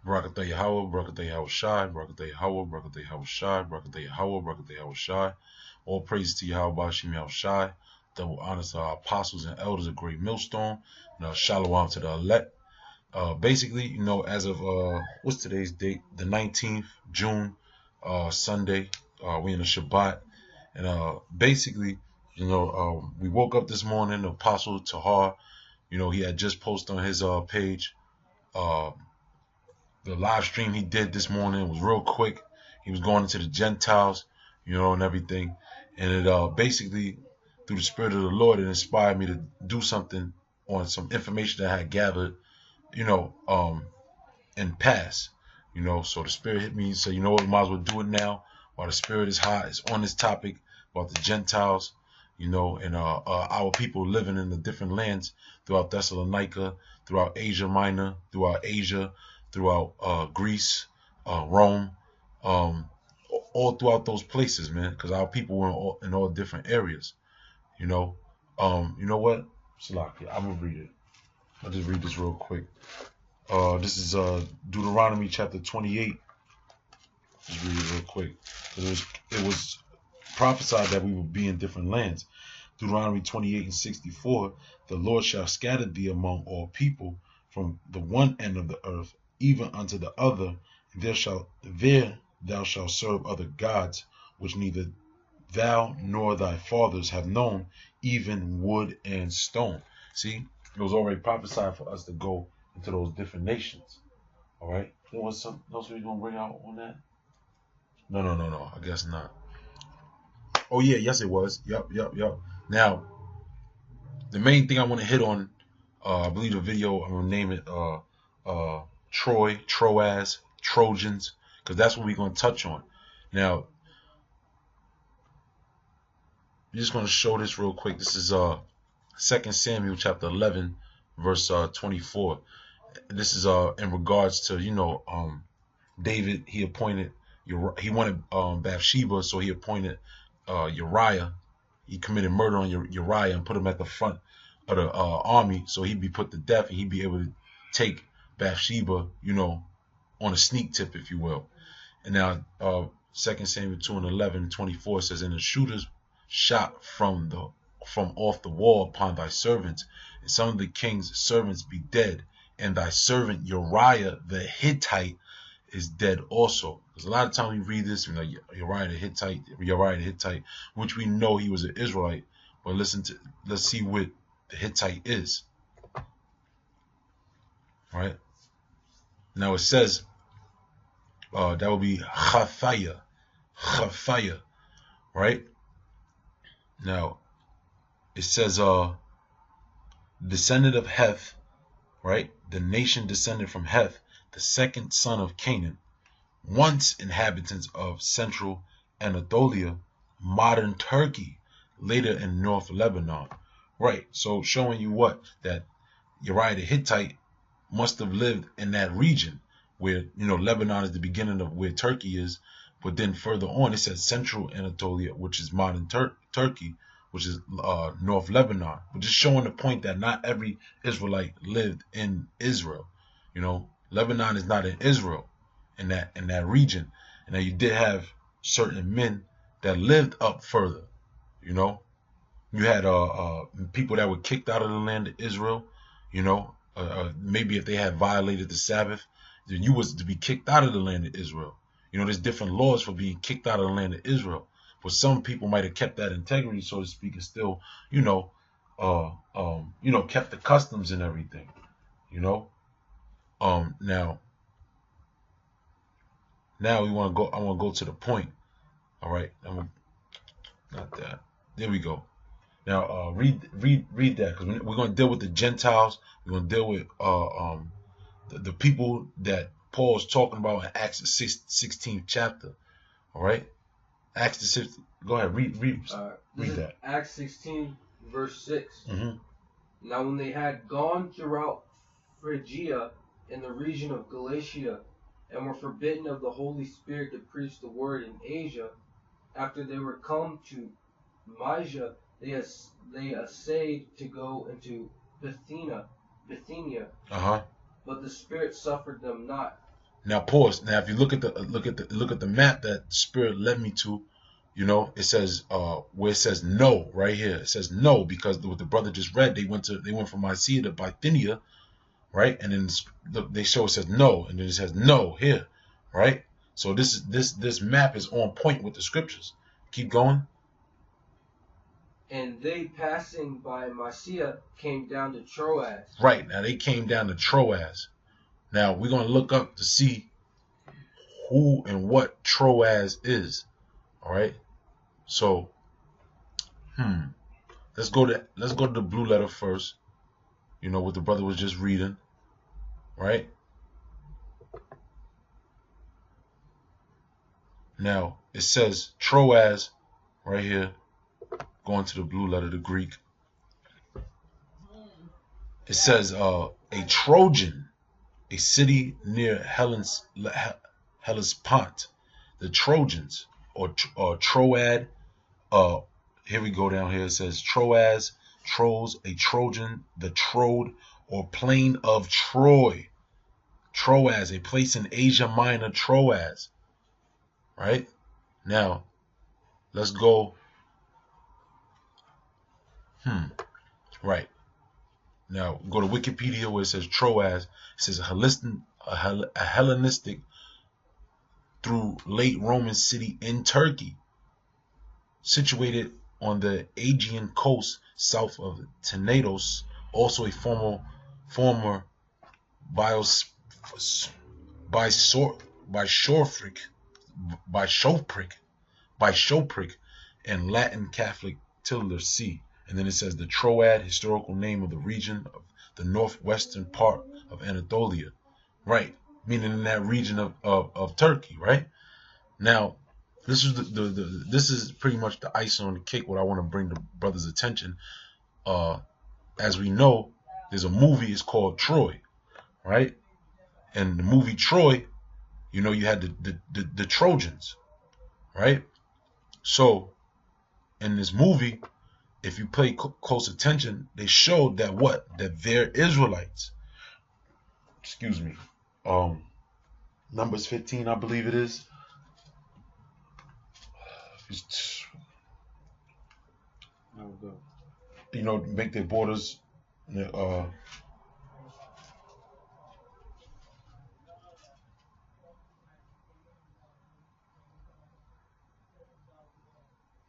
Barakatah Yahweh, Barakatah Yahweh Shai, Barakatah Yahweh, Barakatah Yahweh Shai, Barakatah Yahweh, Barakatah Yahweh Shai. All praise to Yahweh Bashim Yahweh Shai. Double honors to our apostles and elders of Great Millstone. And shalom to the elect. Basically, as of what's today's date? The 19th June, Sunday. We in the Shabbat, and basically, we woke up this morning. The Apostle Tahar, he had just posted on his page. Uh, the live stream he did this morning was real quick. He was going into the Gentiles, and everything, and it basically, through the Spirit of the Lord, it inspired me to do something on some information that I had gathered, you know, um, and pass. So the Spirit hit me and said, we might as well do it now while the Spirit is hot. It's on this topic about the Gentiles, and our people living in the different lands throughout Thessalonica, throughout Asia Minor, throughout Asia, throughout Greece, Rome, um, all throughout those places, man, because our people were in all different areas, you know. You know what? Salaki, I'm going to read it. I'll just read this real quick. This is Deuteronomy chapter 28. Just read it real quick. It was prophesied that we would be in different lands. Deuteronomy 28 and 64. The Lord shall scatter thee among all people from the one end of the earth even unto the other. There thou shalt serve other gods, which neither thou nor thy fathers have known, even wood and stone. See, it was already prophesied for us to go into those different nations. All right. There was something else we gonna bring out on that? No. I guess not. Oh yeah, yes it was. Yup. Now, the main thing I want to hit on, I believe the video, I'm gonna name it Troas, Trojans, because that's what we're gonna touch on. Now, I'm just gonna show this real quick. This is 2 Samuel chapter 11, verse 24. This is in regards to David. He wanted Bathsheba, so he appointed Uriah. He committed murder on Uriah and put him at the front of the army, so he'd be put to death and he'd be able to take Bathsheba, on a sneak tip, if you will. And now 2 Samuel 2 and 11:24 says, and the shooters shot from off the wall upon thy servants, and some of the king's servants be dead, and thy servant Uriah the Hittite is dead also. Because a lot of times we read this, Uriah the Hittite, which we know he was an Israelite. But let's see what the Hittite is. All right. Now it says that will be Chathaya, right? Now it says descendant of Heth, right? The nation descended from Heth, the second son of Canaan, once inhabitants of central Anatolia, modern Turkey, later in North Lebanon. Right, so showing you that Uriah the Hittite must have lived in that region where, Lebanon is the beginning of where Turkey is, but then further on it says central Anatolia, which is modern Turkey, which is North Lebanon. But just showing the point that not every Israelite lived in Israel. Lebanon is not in Israel, in that region. And then you did have certain men that lived up further. You had people that were kicked out of the land of Israel. Maybe if they had violated the Sabbath, then you was to be kicked out of the land of Israel. There's different laws for being kicked out of the land of Israel. But some people might have kept that integrity, so to speak, and still, kept the customs and everything. Now we want to go. I want to go to the point. All right, not that. There we go. Now read that, because we're going to deal with the Gentiles. We're going to deal with the people that Paul's talking about in Acts the 16th chapter. All right, Acts the 6th. Go ahead, read that. Acts 16 verse 6. Mm-hmm. Now when they had gone throughout Phrygia and the region of Galatia, and were forbidden of the Holy Spirit to preach the word in Asia, after they were come to Mysia, they essayed to go into Bithynia, Uh-huh. but the Spirit suffered them not. Now pause. Now if you look at the map that the Spirit led me to, you know, it says where it says no right here. It says no because what the brother just read, they went from Mysia to Bithynia, right? And then look, they show it says no, and then it says no here, right? So this map is on point with the scriptures. Keep going. And they passing by Mysia came down to Troas. Right, now they came down to Troas. Now we're gonna look up to see who and what Troas is. All right. So, let's go to the blue letter first. You know what the brother was just reading, right? Now it says Troas right here. Going to the blue letter, the Greek. It says a Trojan, a city near Hellespont. The Trojans or Troad. Here we go down here. It says Troas, Troas, a Trojan, the Troad or plain of Troy. Troas, a place in Asia Minor, Troas. Right? Now, let's go. Right. Now, go to Wikipedia where it says Troas. It says a Hellenistic through late Roman city in Turkey, situated on the Aegean coast south of Tenedos, also a former bishopric and Latin Catholic titular see. And then it says the Troad, historical name of the region of the northwestern part of Anatolia, right? Meaning in that region of Turkey, right? Now, this is this is pretty much the icing on the cake. What I want to bring the brother's attention. As we know, there's a movie. It's called Troy, right? And the movie Troy, you know, you had the Trojans, right? So in this movie, if you pay close attention, they showed that that they're Israelites. Excuse me. Numbers 15, I believe it is. You know, make their borders.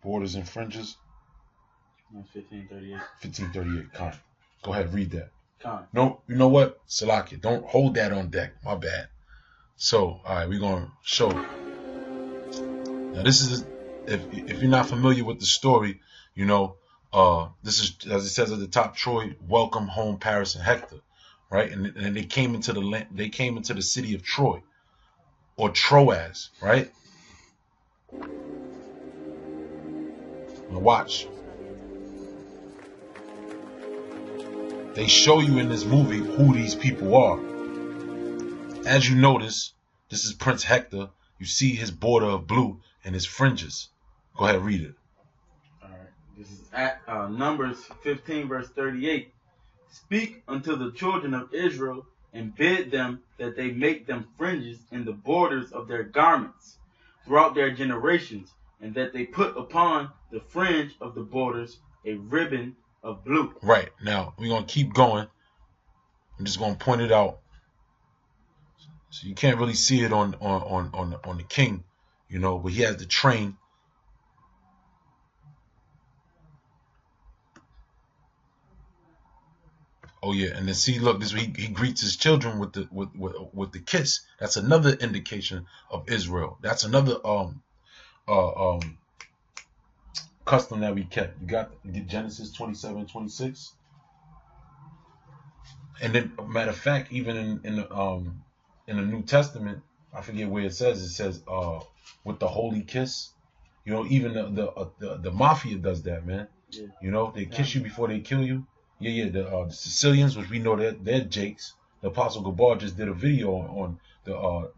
Borders and fringes. 1538. 1538. Con. Go ahead, read that. Con. No, you know what? Salakia, don't hold that on deck. My bad. So, all right, we're gonna show. Now, this is if you're not familiar with the story, you know, this is as it says at the top. Troy, welcome home, Paris and Hector, right? And they came into the land. They came into the city of Troy, or Troas, right? Now watch. They show you in this movie who these people are. As you notice, this is Prince Hector. You see his border of blue and his fringes. Go ahead, read it. All right. This is at Numbers 15, verse 38. Speak unto the children of Israel and bid them that they make them fringes in the borders of their garments throughout their generations, and that they put upon the fringe of the borders a ribbon of blue. Right. Now, we're going to keep going. I'm just going to point it out. So you can't really see it on the king, you know, but he has the train. Oh yeah, and then see, look, this he greets his children with the kiss. That's another indication of Israel. That's another custom that we kept. You got Genesis 27:26, and then matter of fact, even in the New Testament, I forget where it says with the holy kiss. You know, even the mafia does that, man. Yeah. You know, they kiss you before they kill you. Yeah. The Sicilians, which we know they're Jakes. The Apostle Gabar just did a video on the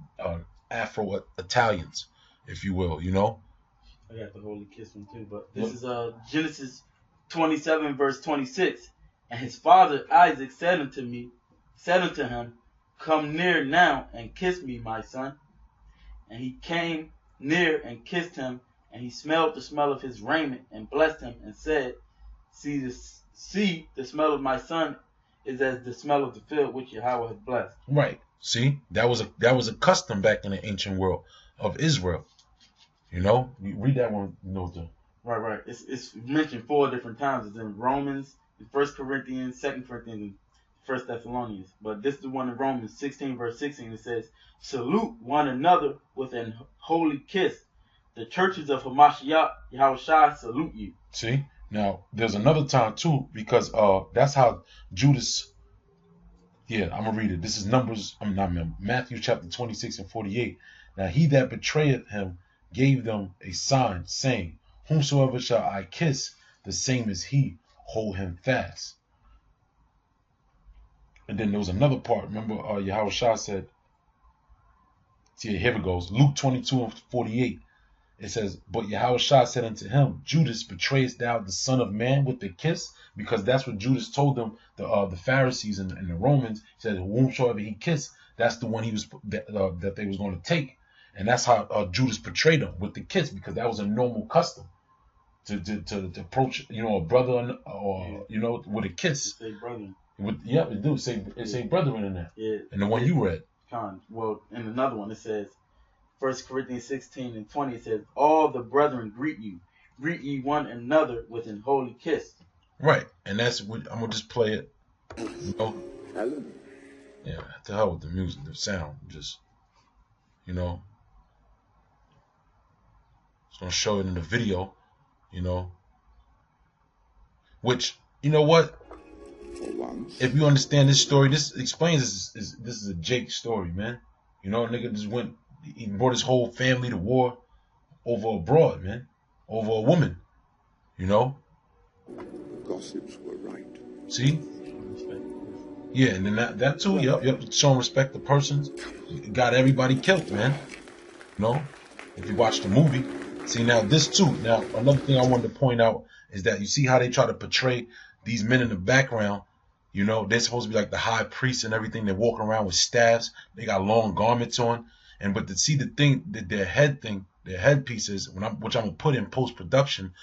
Afro Italians, if you will. You know. I got the holy kiss one too, but this is Genesis 27, verse 26. And his father Isaac said unto him, Come near now and kiss me, my son. And he came near and kissed him, and he smelled the smell of his raiment and blessed him and said, See, the smell of my son is as the smell of the field which Yahweh has blessed. Right. See, that was a custom back in the ancient world of Israel. You know, you read that one, Right. It's mentioned 4 different times. It's in Romans, in 1 Corinthians, 2 Corinthians, and 1 Thessalonians. But this is the one in Romans 16, verse 16. It says, Salute one another with an holy kiss. The churches of Hamashiach, Yahushua, salute you. See? Now, there's another time, too, because that's how Judas... Yeah, I'm going to read it. This is Matthew chapter 26 and 48. Now, he that betrayeth him gave them a sign, saying, Whomsoever shall I kiss, the same as he, hold him fast. And then there was another part. Remember, Yahushua said, see, here it goes. Luke 22 and 48. It says, But Yahushua said unto him, Judas, betrayest thou the Son of Man with a kiss? Because that's what Judas told them, the Pharisees and the Romans. He said, whomsoever he kissed, that's the one that they was going to take. And that's how Judas betrayed him, with the kiss, because that was a normal custom to approach, a brother or with a kiss. Say brother. It do say brethren in there. Yeah. And the one you read. Well, in another one it says, 1 Corinthians 16 and 20, it says, All the brethren greet you. Greet ye one another with an holy kiss. Right. And that's what I'm going to just play it. Yeah, to hell with the music, the sound. Just, it's going to show it in the video, Which, you know what? If you understand this story, this explains this is a Jake story, man. Nigga just he brought his whole family to war over a broad, man. Over a woman. Gossips were right. See? Yeah, and then that too, yep, showing respect to persons. Got everybody killed, man. If you watch the movie. See, now this too. Now, another thing I wanted to point out is that you see how they try to portray these men in the background. They're supposed to be like the high priests and everything. They're walking around with staffs. They got long garments on. But to see the thing, their headpieces, which I'm going to put in post-production,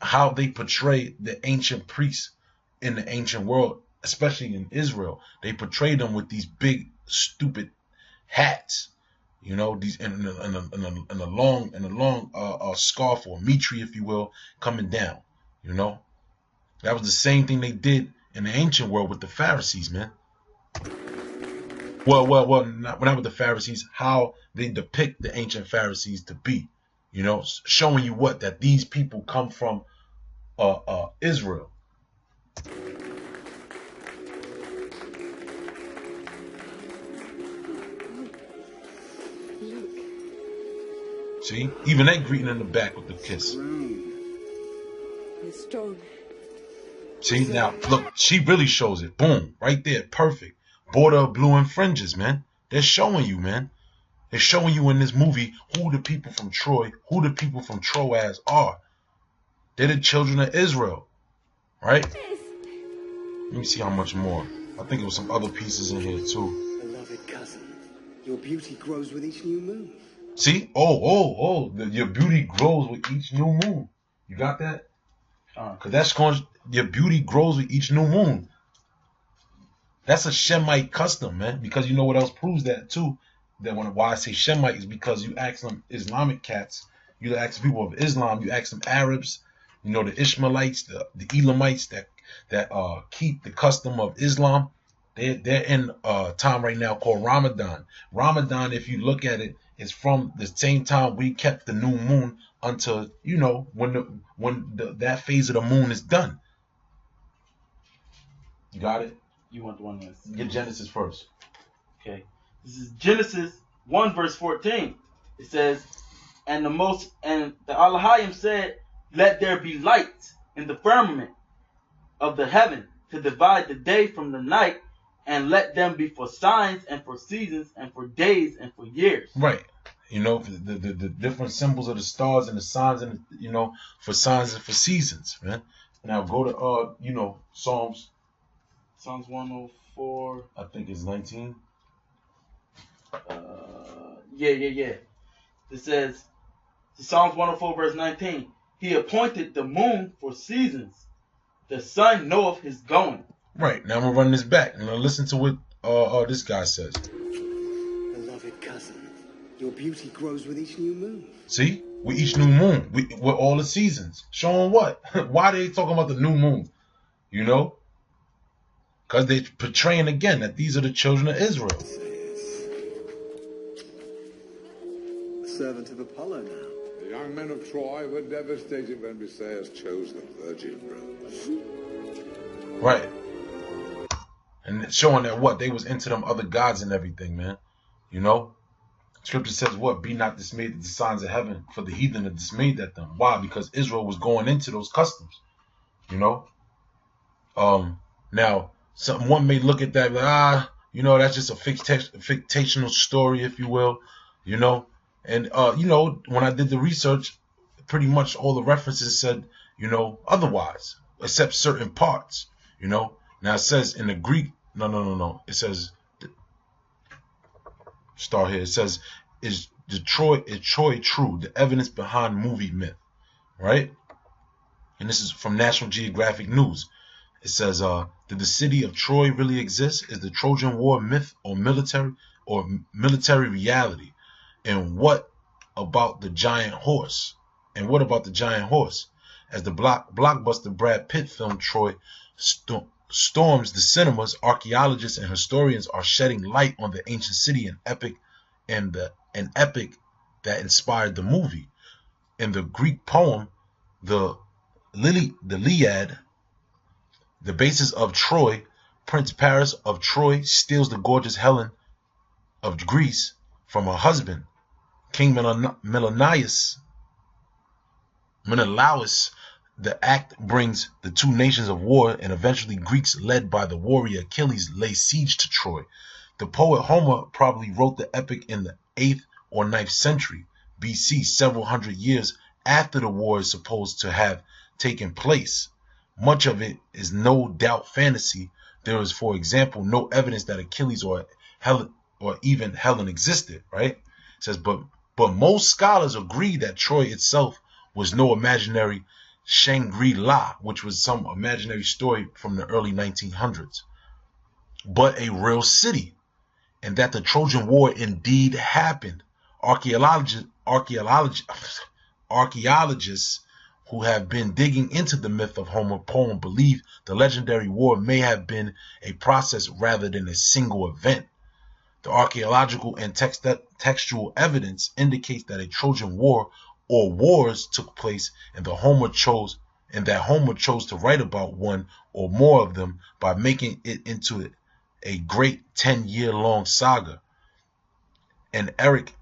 how they portray the ancient priests in the ancient world, especially in Israel. They portray them with these big, stupid hats, these and a long scarf or mitre, if you will, coming down. That was the same thing they did in the ancient world with the Pharisees, man. Well, not with the Pharisees, how they depict the ancient Pharisees to be, showing you that these people come from Israel. See, even they greeting in the back with the kiss. See, now look, she really shows it. Boom, right there, perfect. Border of blue and fringes, man. They're showing you, man. They're showing you in this movie who the people from Troy, who the people from Troas are. They're the children of Israel, right? Let me see how much more. I think there was some other pieces in here too. Beloved cousin, your beauty grows with each new moon. See? Your beauty grows with each new moon. You got that? Because your beauty grows with each new moon. That's a Shemite custom, man. Because you know what else proves that too? Why I say Shemite is because you ask them Islamic cats, you ask people of Islam, you ask them Arabs, the Ishmaelites, the Elamites that keep the custom of Islam. They're in a time right now called Ramadan. Ramadan, if you look at it, is from the same time we kept the new moon until when that phase of the moon is done. You got it? You want the one that's... Get Genesis first. Okay. This is Genesis 1 verse 14. It says, And the Elohim said, Let there be light in the firmament of the heaven to divide the day from the night, and let them be for signs and for seasons and for days and for years. Right. The different symbols of the stars and the signs and for signs and for seasons, man. Now go to Psalms 104. I think it's 19. Yeah. It says, Psalms 104 verse 19. He appointed the moon for seasons. The sun knoweth his going. Right, now I'm going to run this back. And listen to what this guy says. Beloved cousin, your beauty grows with each new moon. See? With each new moon. With all the seasons. Showing what? Why are they talking about the new moon? You know? Because they're portraying again that these are the children of Israel. Servant of Apollo now. The young men of Troy were devastated when Briseis chose the virgin rose. Right. And it's showing that what? They was into them other gods and everything, man. You know? Scripture says what? Be not dismayed at the signs of heaven, for the heathen are dismayed at them. Why? Because Israel was going into those customs. You know? Now, one may look at that like, you know, that's just a fictional story, if you will. You know? And, you know, when I did the research, pretty much all the references said, you know, otherwise, except certain parts, you know. Now it says in the Greek, no. It says, start here. It says, is Troy true? The evidence behind movie myth, right? And this is from National Geographic News. It says, did the city of Troy really exist? Is the Trojan War myth or military reality? And what about the giant horse? As the blockbuster Brad Pitt film Troy storms the cinemas, archaeologists and historians are shedding light on the ancient city and an epic that inspired the movie. In the Greek poem, the Iliad, the basis of Troy, Prince Paris of Troy steals the gorgeous Helen of Greece from her husband, King Menelaus. The act brings the two nations of war, and eventually Greeks led by the warrior Achilles lay siege to Troy. The poet Homer probably wrote the epic in the 8th or 9th century BC, several hundred years after the war is supposed to have taken place. Much of it is no doubt fantasy. There is, for example, no evidence that Achilles or even Helen existed, right? It says, but most scholars agree that Troy itself was no imaginary Shangri-La, which was some imaginary story from the early 1900s, but a real city, and that the Trojan War indeed happened. Archaeologists who have been digging into the myth of Homer poem believe the legendary war may have been a process rather than a single event. The archaeological and textual evidence indicates that a Trojan War or wars took place, and that Homer chose to write about one or more of them by making it into a great 10-year-long saga. And Eric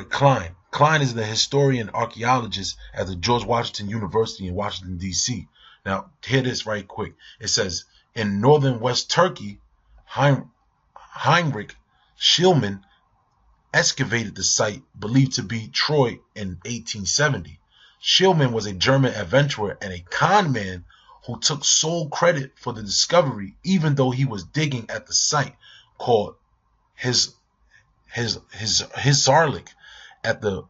Klein. Klein is the historian archaeologist at the George Washington University in Washington, D.C. Now, hear this right quick. It says, in northern West Turkey, Heinrich Schliemann excavated the site believed to be Troy in 1870. Schliemann was a German adventurer and a con man who took sole credit for the discovery, even though he was digging at the site called his Sarlik at the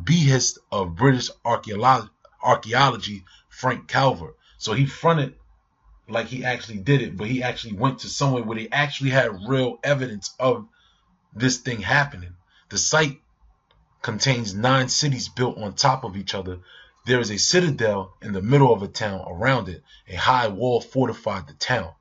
behest of British archaeology Frank Calvert. So he fronted like he actually did it, but he actually went to somewhere where they actually had real evidence of this thing happening. The site contains 9 cities built on top of each other. There is a citadel in the middle of a town. Around it, a high wall fortified the town.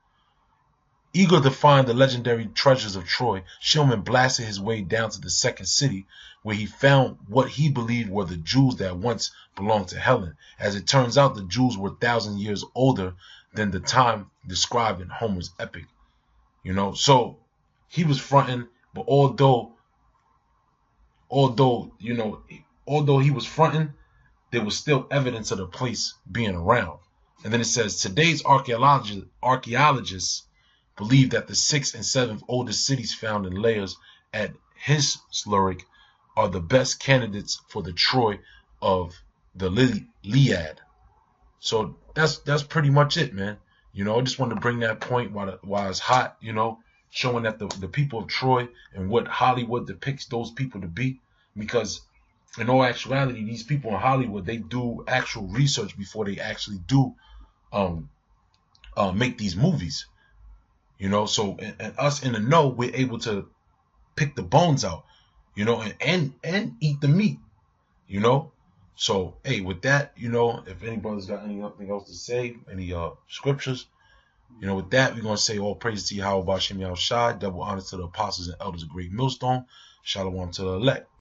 Eager to find the legendary treasures of Troy, Schliemann blasted his way down to the second city, where he found what he believed were the jewels that once belonged to Helen. As it turns out, the jewels were 1,000 years older than the time described in Homer's epic. You know, so he was fronting, but although he was fronting, there was still evidence of the place being around. And then it says, today's archaeologists believe that the 6th and 7th oldest cities found in layers at Hislurik are the best candidates for the Troy of the Iliad. So that's pretty much it, man. You know, I just wanted to bring that point while it's hot, you know. showing that the people of Troy and what Hollywood depicts those people to be. Because in all actuality, these people in Hollywood, they do actual research before they actually do make these movies. You know, so and us in the know, we're able to pick the bones out, you know, and eat the meat, you know. So hey, with that, you know, if anybody's got anything else to say, any scriptures, you know, with that, we're gonna say all praise to Yahweh Bashem Yahushai, double honor to the apostles and elders of Great Millstone, shalom to the elect.